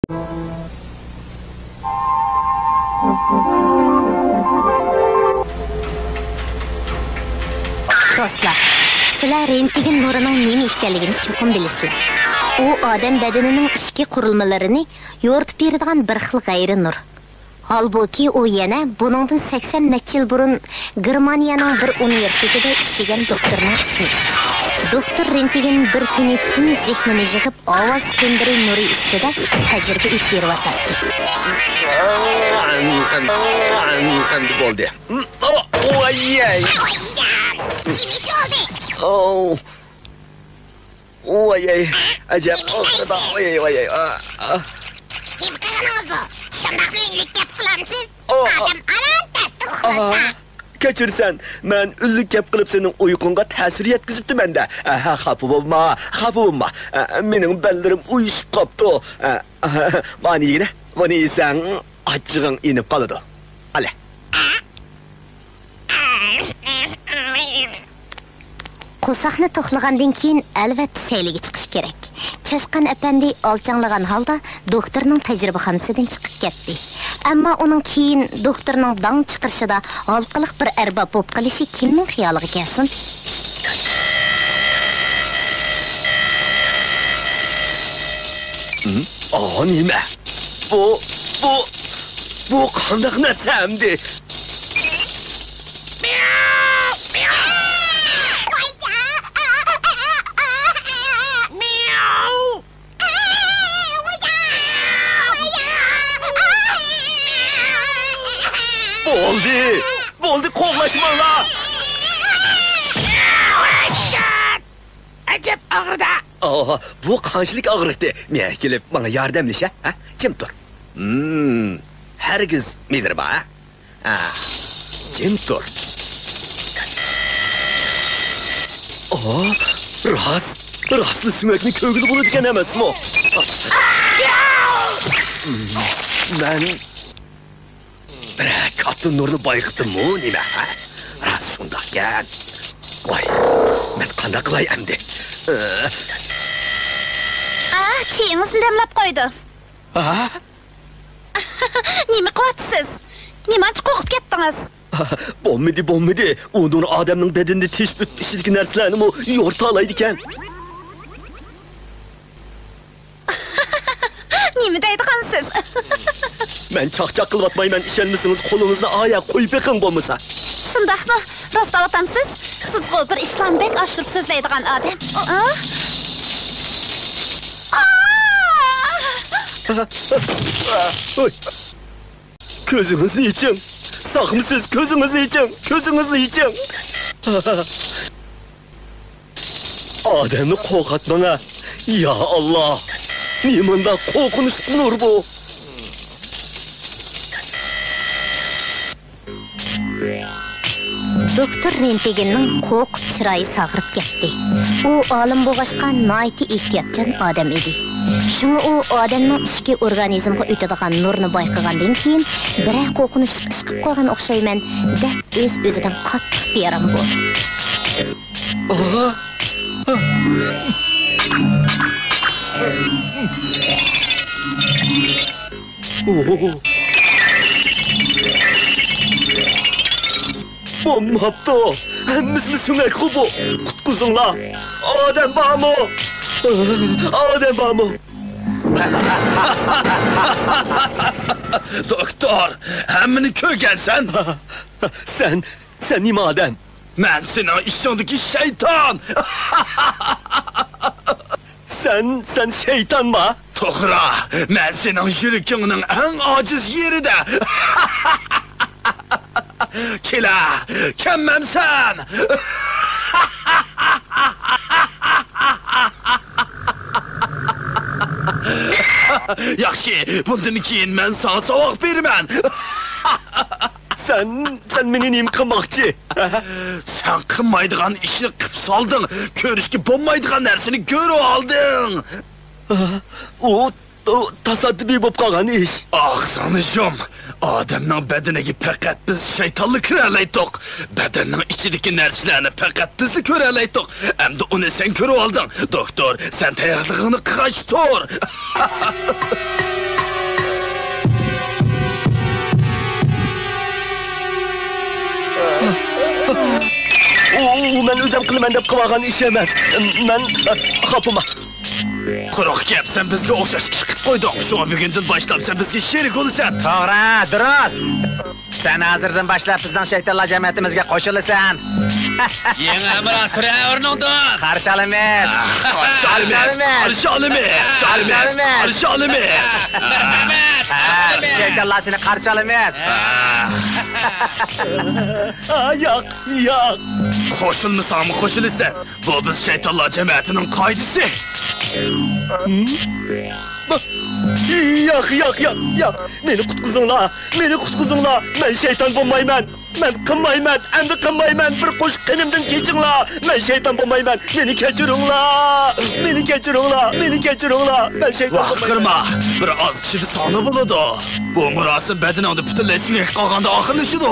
Dostlar, sizlar rentgen nurining nima ekanligini chuqur bilasizlar. U odam badanining ichki qurilmalarini yoritib beradigan bir xil g'ayri nur. Halbuki u yana buningdan 80 necha yil burun Germaniyaning bir universitetida ishlagan doktorning ismi. Doktor rentgen bir kuni butun zehnini yig'ib ovoz tembri nuri ustida tajriba etib beryapti. Endi bo'ldi. Voy-ey. Oh. Voy-ey. Ajab. Voy-ey. Nima qilganingiz? Shundoq ranglik gap qilamsiz? Odam alam Keçirsen, men üllük gap qilib senin uyqunga ta'sir yetkizibdi menda. Xafa bo'lma. Mening bellarim uyushib qopti. Mana yigina, buni yesang achchig'ing inib qoladi. Ala. Qo'saqni to'xlagandan keyin albatta sayliga chiqish kerak. Chashqan apandi olchanlagan holda doktorning tajribaxonasidan chiqib ketdi. Ammo uning keyin doktorning dong chiqarishida halqiliq bir arbob bo'lib qolishi kimning xayoliga kelsin? Nima? Bu qanday narsa endi? Bo'ldi, qo'g'lashmanglar. Ajab og'ridi. Bu qanchalik og'riqdi? Men kelib menga yordamlasha, ha? Jim tur. Hargiz medirba, ha? Jim tur. Rostli sumakni ko'ngli bo'ladigan emasmi? Men katta nurni bayqitdim-ku, nima? Shundaqkan. Voy, men qanday qilay endi? Çayınızı demlab qo'ydi. Nima qilyapsiz? Nimachi qo'rqib ketdingiz? Bo'lmadi. U nur odamning bedenida teshib o'tishidagi narsalarni yo'rta olaydi ekan. Nima deydigansiz? Men chaqchaq qilyapmayman, ishonmasangiz qo'lingizni oyoq qo'yib beqing bo'lmasa. Shundaqmi? Rost aytamsiz? Siz bir ishlanbek oshirib so'zlaydigan odam. Ko'zingizni yeching. Sog'misiz? Ko'zingizni yeching. Odamni qo'rqatmang-a. Ya Allah. Nimanda qo'rqinchli nur bu? Doktor rentgenning qo'rqib chiroyi sag'rib ketdi. U olim bo'lg'achqa noiti ehtiyotchan odam edi. Shunga u odamning ichki organizmga o'tadigan nurni bayqagandan keyin biror qo'rqinchli ish qilib qo'ygan o'xshayman deb o'z-o'zidan qattiq beram bo'ldi. Bo'lmabdi. Hammasini sunak qubu. Qutqizinglar. Odam bormi? Doktor, hammani ko'rgansan? Sen nima odam? Men sening ishingdagi shayton. Sen shaytonmi? To'g'ri, men sening yuragingning eng ojiz yerida. Kela, kemmamsan. Yaxshi, bundan keyin men sana savoq beraman. Sen meni nima qilmoqchi? Sen qilmaydigan ishni qilib solding. Ko'rishga bo'lmaydigan narsani ko'rib olding. U tasadduqiy bo'lib qolgan ish. Og'zini yum. Odamning badaniga faqat biz shaytonlik kira olaydik. Badanning ichidagi narsalarni faqat biz ko'ra olaydik. Endi uni sen ko'rib olding. Doktor, sen tayyorlig'ini qilg'ach tur. o'zim qilaman deb qilgan ish emas. Men xapima. Quruq gap, sen bizga o'xshash ish qilib qo'yding. Shuna bugundan boshlab sen bizga sherik bo'lasan. To'g'ri, durust. Sen hozirdan boshlab bizning shaytonlar jamiyatimizga qo'shilasan. Yangi amran tura o'rningdan. Qarshi olamiz. Qarshi olamiz. Shaytonlar seni qarshi olamiz. Yo'q. Qo'shilmasam qo'shilasan. Bu biz shaytonlar jamiyatining qoidasi. Yo'q. Meni qutqizinglar. Men shayton bo'lmayman. Men qilmayman. Endi qilmayman. Bir qo'shiq qinimdan kechinglar. Men shayton bo'lmayman. Meni kechiringlar. Men shayton Vaqtirma. Bir oz kishida soni bo'ladi. Bu murosim badaningda butunlay suyak qolganda oxirlashidi.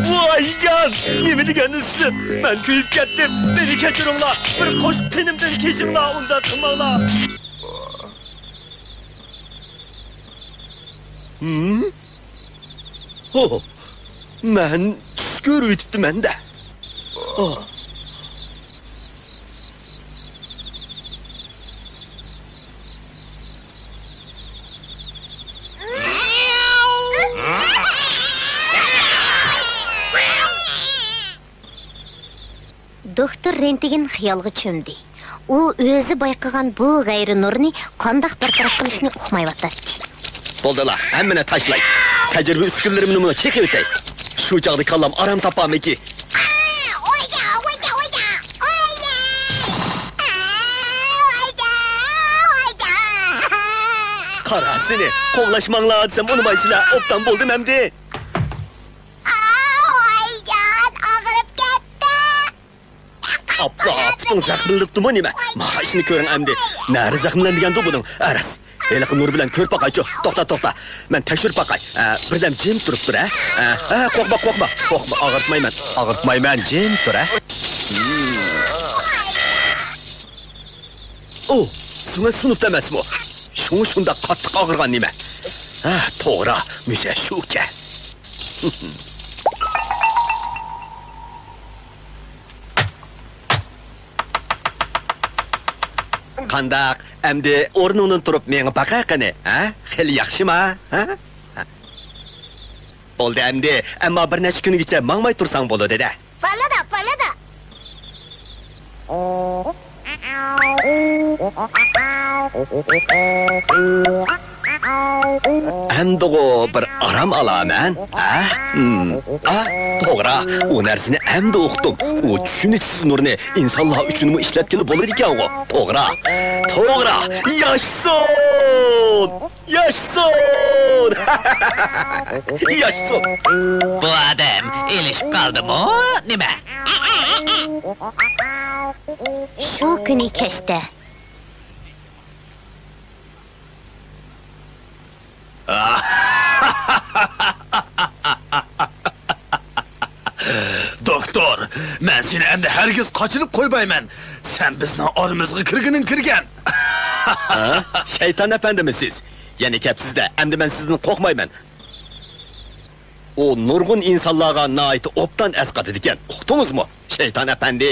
Voy jon, nima deganisiz? Men kuyib ketdim. Meni kechiringlar. Bir qo'shiq qinimdan kechinglar. Unda qilmanglar. Men tush ko'ryapman-da. Doktor Rentgen xiyolga cho'mdi. U o'zi bayqagan bu g'ayri nurni qandoq bartaraf qilishni uqmayotdi. Bo'ldilar, hammani tashlay. Tajriba uskunlarimni buni chekib o'tay. Shu chaqda kallam aram topamiki. Qara seni, qo'llashmanglar desam unmaysizlar. Obdan bo'ldim endi. Abla, butun zaxmlanibdimi nima? Mana ishni ko'ring endi. Nari zaxmlangan-da buning. Aras. Eliqi nur bilan ko'rib boqaychi. To'xta. Men tekshirib boqay. Birdan jim turib tur, ha? Qo'rqma. Og'irtmayman, jim tur, ha? Suna sunib emasmi? Shunda qattiq og'irgan nima? To'g'ri, misha shuka. Qandaq, endi o'rnidan turib menga baqa qani, ha? Xil yaxshimi, ha? Bo'ldi endi, ammo bir necha kungacha mangmay tursang bo'ladi-da. Bo'ladi. Endi bir aram olaman, ha? To'g'ri, u narsani endi o'qdim. U tushuniksiz nurni insonlar uchun ishlab kelib bo'lar ekan-ku. To'g'ri. Yashson! Bu odam elishib qoldimi? Nima? Shu kuni kechda Doktor, men seni endi hargiz qochirib qo'ymayman. Sen bizning oramizga kirgan. Shayton efendimisiz. Ya'ni kapsizda, endi men sizdan qo'rqmayman. O nurg'un insonlarga nait obdan asqatdi ekan. Uqdingizmi? Shayton efendi.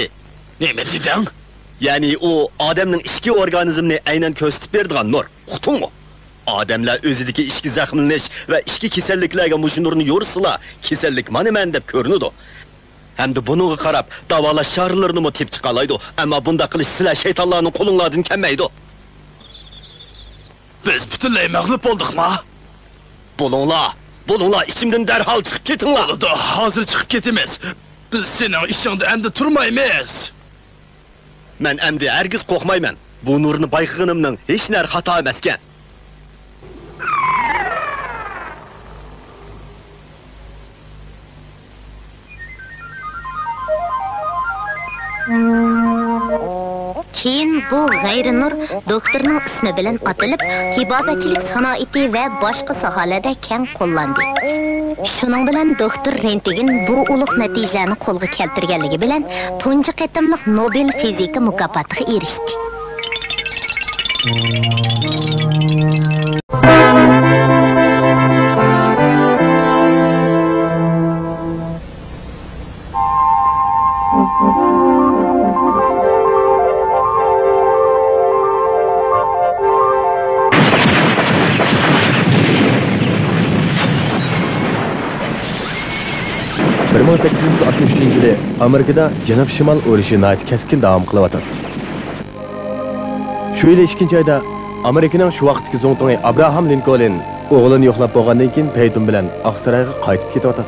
Nima deding? Ya'ni o odamning ichki organizmini aynan ko'rsatib beradigan nur. Uqdingmi? Odamlar o'zidagi ichki zaxmlanish va ichki kasalliklarga mush nurni yo'rsilar, kasallik mana deb ko'rinadi. Hamda bunga qarab davolash choralarini mo tep chiqalaydi. Ammo bunda qilish sizlar shaytonlarning qo'linglardan kelmaydi. Biz butunlay mag'lub bo'ldikmi? Bo'linglar, ichimdan darhol chiqib ketinglar. Bo'ldi, hozir chiqib ketamiz. Biz sening ishingda endi turmaymiz. Men endi hargiz qo'rqmayman. Bu nurni bayqig'inimning hech nar xato emas ekan. Keyin bu g'ayri nur doktorning ismi bilan atilib, tibobatchilik sanoati va boshqa sohalarda keng qo'llandi. Shuning bilan doktor Rentgen bu ulug' natijalarni qo'lga keltirganligi bilan tunji qatimliq Nobel fizika mukofotiga erishdi. 1863-yili Amerikada Janub-Shimol urushi nihoyat keskin davom qilyotdi. Shu yil 2-oyda Amerikaning shu vaqtdagi zo'ngtongi Abraham Lincoln o'g'lini yo'qlab bo'lgandan keyin Peyton bilan Oqsaroyga qaytib ketyotdi.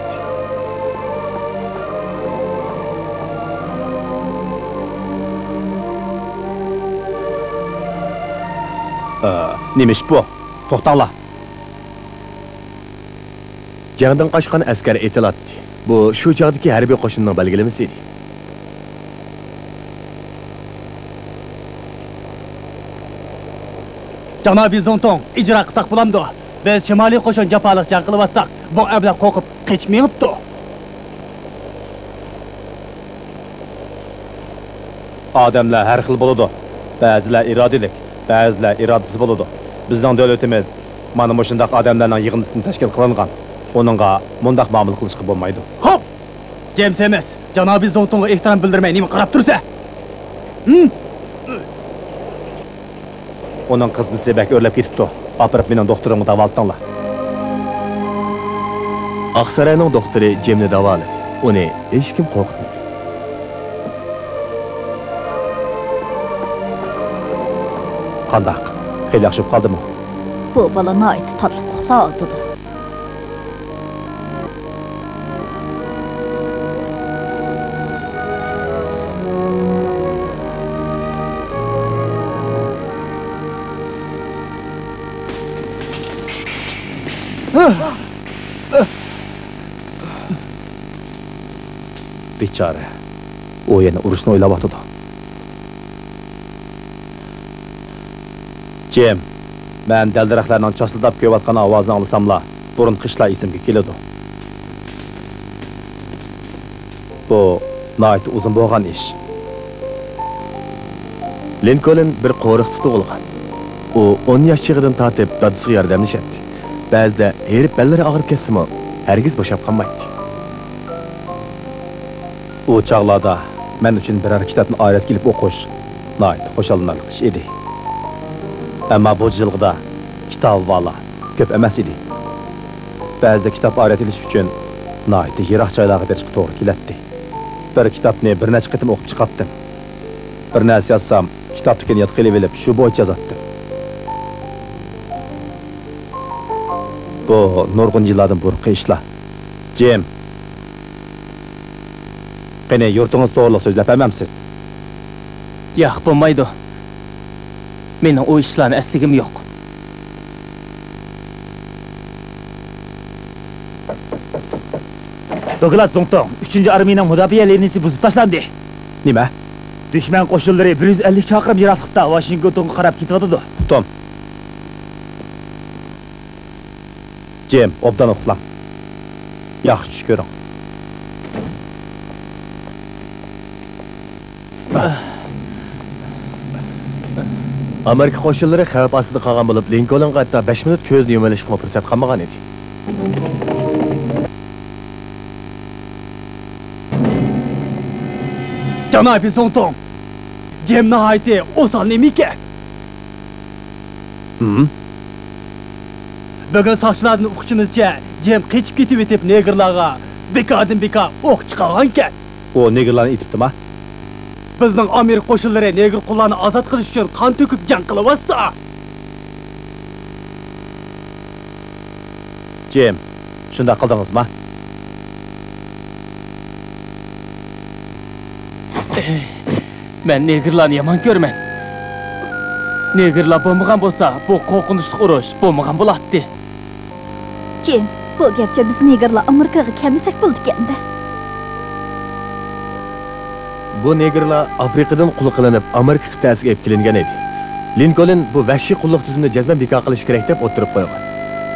Nemish bu? To'xtanglar. Jangdan qochgan askar etiladi. Bu shu chog'dagi harbiy qo'shinning belgilamasi edi. Janobiy Zontong, ijro qilsak bo'lamdi. Biz shimoliy qo'shin jafoliq jang qilyapsak, bu ablah qo'rqib qechmayapti. Odamlar har xil bo'ladi. Ba'zilar irodalik, ba'zilar irodasiz bo'ladi. Bizning davlatimiz mana shunday odamlarning yig'indisidan tashkil qilingan. Onunğa mundaq muomala qilishga bo'lmaydi. Xo'p. James emas, janobiy Zontongga ehtirom bildirmay nima qarab tursa? Onun qizini sebek o'rlab ketibdi. Apirib mening doktorimga davolatdinglar. Oqsaroyning doktori Jimni davoladi. Uni hech kim qo'rqitmadi. Qandaq? Xeyli yaxshi qoldimi? Bu bola nihoyat tatlı uxladi. Bechora. O yana urushni o'ylayotdi. Jim, men daldiraxlarning chosildab ko'yotgan ovozni olsamla, burun qishlar esimga keladi. Bu nihoyat uzun bo'lgan ish. Lincoln bir qo'riqda tug'ilgan. U 10 yoshligidan tortib dadasiga yordamlashadi. Ba'zida herib ballari og'rib ketsimi, hargiz bo'shab qolmaydi. U chaqlarda men uchun biror kitobni oyat kelib o'qish nihoyat xo'shallanarli ish edi. Ammo bu yilg'ida kitob vala ko'p emas edi. Ba'zida kitob oyat ilish uchun nihoyat yiroq joylarga berishga to'g'ri keladi. Bir kitobni bir necha qitim o'qib chiqatdim. Bir narsa yozsam, kitobni yod qilib olib, shu bo'yicha yozatdim. Bu nurg'un yillardan burungi ishlar. Jim, qani yurtingiz to'g'riliq so'zlab bermamsiz? Yo'q, bo'lmaydi. Mening o ishlarni asligim yo'q. Douglas Zontong, 3-armiyaning mudofaa liniyasi buzib tashlandi. Nima? Dushman qo'shinlari 150 chaqirim yiroqlikda Washingtonga qarab ketyapti. Tom. Jim, obdan uxlam. Yaxshi tush ko'ring. Amerika qo'shinlari xavf ostida qolgan bo'lib, Lincolnga hatto 5 minut ko'zni yumalishga fursat qolmagan edi. Janobiy Zontong, Jim nihoyatda osal nemika. Bugun soqchilarning o'qishimizcha Jim qechib ketib etib negerlarga beka o'q chiqargan ekan. O negerlarni etibdimi? Bizning Amerika qo'shinlari neger qullarni ozod qilish uchun qon to'kib jang qilyapsa. Jim, shunda qildingizmi? Men negerlarni yomon ko'raman. Negerlar bo'lmagan bo'lsa, bu qo'rqinchli urush bo'lmagan bo'lardi. Jim, bu gapcha biz negerlar Amerikaga kelmasak bo'ldi ekanda. Bu negerlar Afrikadan qul qilinib, Amerika qit'asiga olib kelingan edi. Lincoln bu vahshiy qulluq tuzumini jazman bekor qilish kerak deb o'tirib qo'ygan.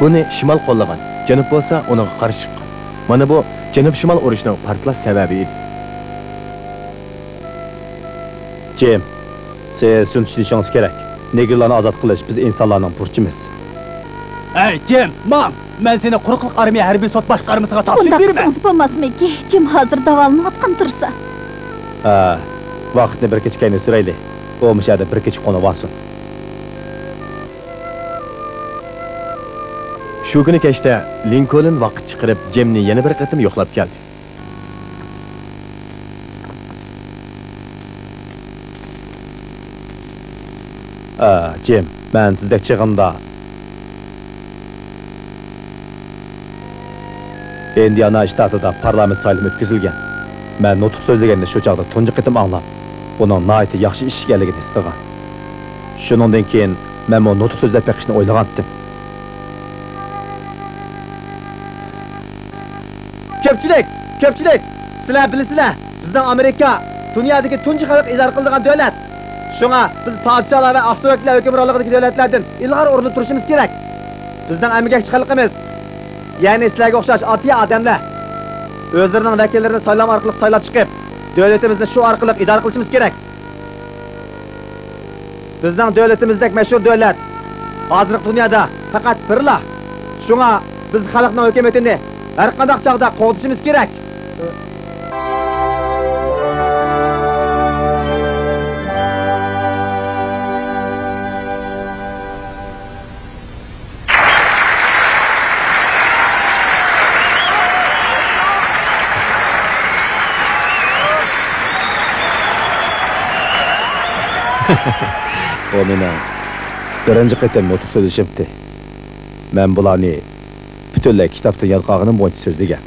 Buni shimol qo'llagan, janub bo'lsa uning qarshi chiqqan. Mana bu janub-shimol urushining portlash sababi edi. Jim, siz tushunishingizz kerak. Negerlarni ozod qilish biz insonlarning burchimiz. Ey Jim, men seni quruqlik armiya harbiy sot boshqarmasiga topshirib beraman. Bunday bo'lmasmiki, Jim hozir davolanayotgan tursa. Vaqtni bir kechikayni surayli. O mishada bir kechik qo'nib olsin. Shu kuni kechda Lincoln vaqt chiqarib Jimni yana bir qatim yo'qlab keldi. Jim, men sizdek chig'imda Indiana shtatida parlament saylimi o'tkazilgan. Men nutq so'zlaganda shu chaqda tunji qitim anglab, uning nihoyatda yaxshi ish ekanligini his qilgan. Shuningdan keyin men bu nutq so'zlab beqishni o'ylagandim. Ko'pchilik, sizlar bilasizlar, bizning Amerika dunyodagi tunji xalq idora qiladigan davlat. Shunga biz podsholar va aqso'yaklar hukmronligidagi davlatlardan ilg'or o'rinda turishimiz kerak. Bizning amgakchi xalqimiz, ya'ni sizlarga o'xshash oddiy odamlar o'zlarining vakillarini saylam orqali saylab chiqib, davlatimizni shu orqali idora qilishimiz kerak. Bizning davlatimizdek mashhur davlat hozirgi dunyoda faqat birla. Shunga biz xalqning hukumatini har qanday chog'da qo'dishimiz kerak. O mening birinchi qitim nutq so'zlashibdi. Men bularni butunlay kitobdan yodqog'inim bo'yicha so'zlagan.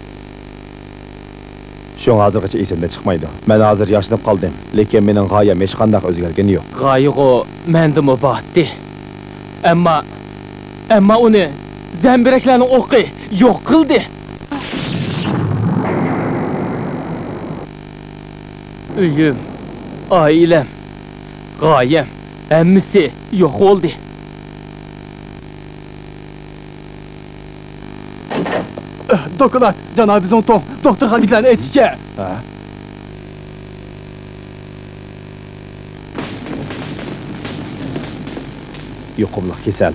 Shu hozirgacha esimdan chiqmaydi. Men hozir yashnab qoldim, lekin mening g'oyam hech qanday o'zgargani yo'q. G'oyig'i mendimi botdi. Ammo uni zambiraklarning o'qi yo'q qildi. Uyim, oilam, g'oyam hammasi yo'q bo'ldi. Dokulat, Janob Zonton, doktorxonaliklarni aytishicha. Yuqumliq kasal.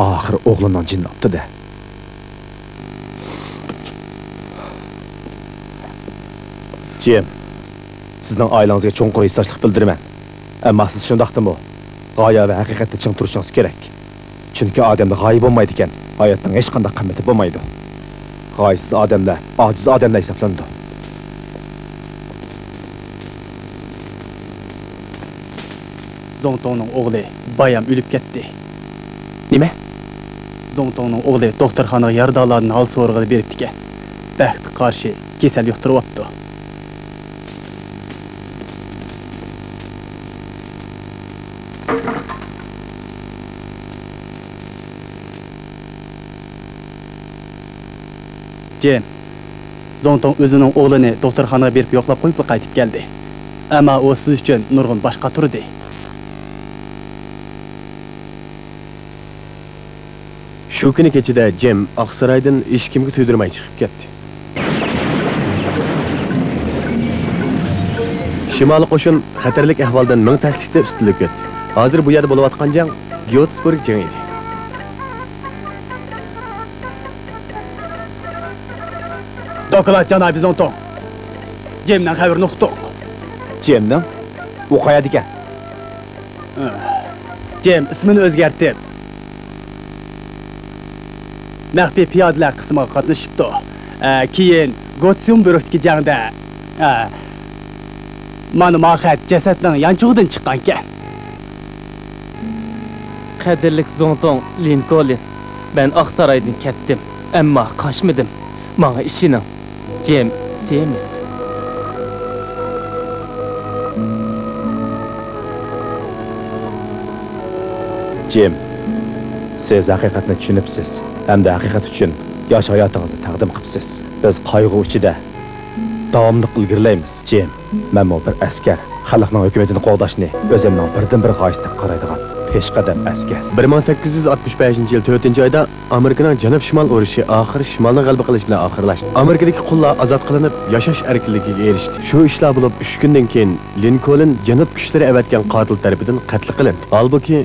Oxir o'g'lining jinni opdi-da. Jim, sizning oilangizga cho'nqur hissaslik bildiraman. Ammo siz shundaqdimi? G'oya va haqiqatda ching turishingiz kerak. Chunki odamda g'oya bo'lmaydi ekan, hayotning hech qanday qimmati bo'lmaydi. G'oyasiz odamlar ojiz odamlar hisoblanadi. Zontonning o'g'li bayam o'lib ketdi. Nima? Zontonning o'g'li doktorxonaga yardolarni hal so'rg'ili beribdi ekan. Baxtga qarshi kasal yuqtiryapti. Jim, Zonton o'zining o'g'lini doktorxonaga berib yo'qlab qo'yib qaytib keldi. Ammo u siz uchun nurg'un boshqa turdi. Shu kuni kechida Jim Oqsaroydan hech kimga tuydirmay chiqib ketdi. Shimoliy qo'shin xatarlik ahvoldan ming taslikda ustunlik o'tdi. Hozir bu yerda bo'layotgan jang Geotsburg jangi edi. Dokulat Janob Zonton. Jimdan xabarini uqdiq. Jimdan? U qayerda ekan? Jim ismini o'zgartirib maxfiy piyodalar qismiga qatnashibdi. Keyin Geotsburgdagi jangda mana Maxat jasadning yanchug'idan chiqqan ekan. Qadrli Zonton Lincoln, ben Oqsaroydan ketdim, ammo qochmadim. Menga ishining Jim semiz. Jim, siz haqiqatni tushunibsiz. Hamda haqiqat uchun yosh hayotingizni taqdim qilibsiz. Biz qayg'u ichida davomli ilgirlaymiz. Jim, men bir askar, xalqning hukumatini qo'g'dashni o'zimning birdan-bir g'oyasidan qaraydigan peshqadam askar. 1865-yil 4-oyda Amerikaning janub-shimol urushi oxiri shimolni g'alaba qilish bilan oxirlashdi. Amerikadagi qullar ozod qilinib, yashash erkinligiga erishdi. Shu ishlar bo'lib 3 kundan keyin Lincoln janub kuchlari avatgan qotil tarafidan qatl qilindi. Holbuki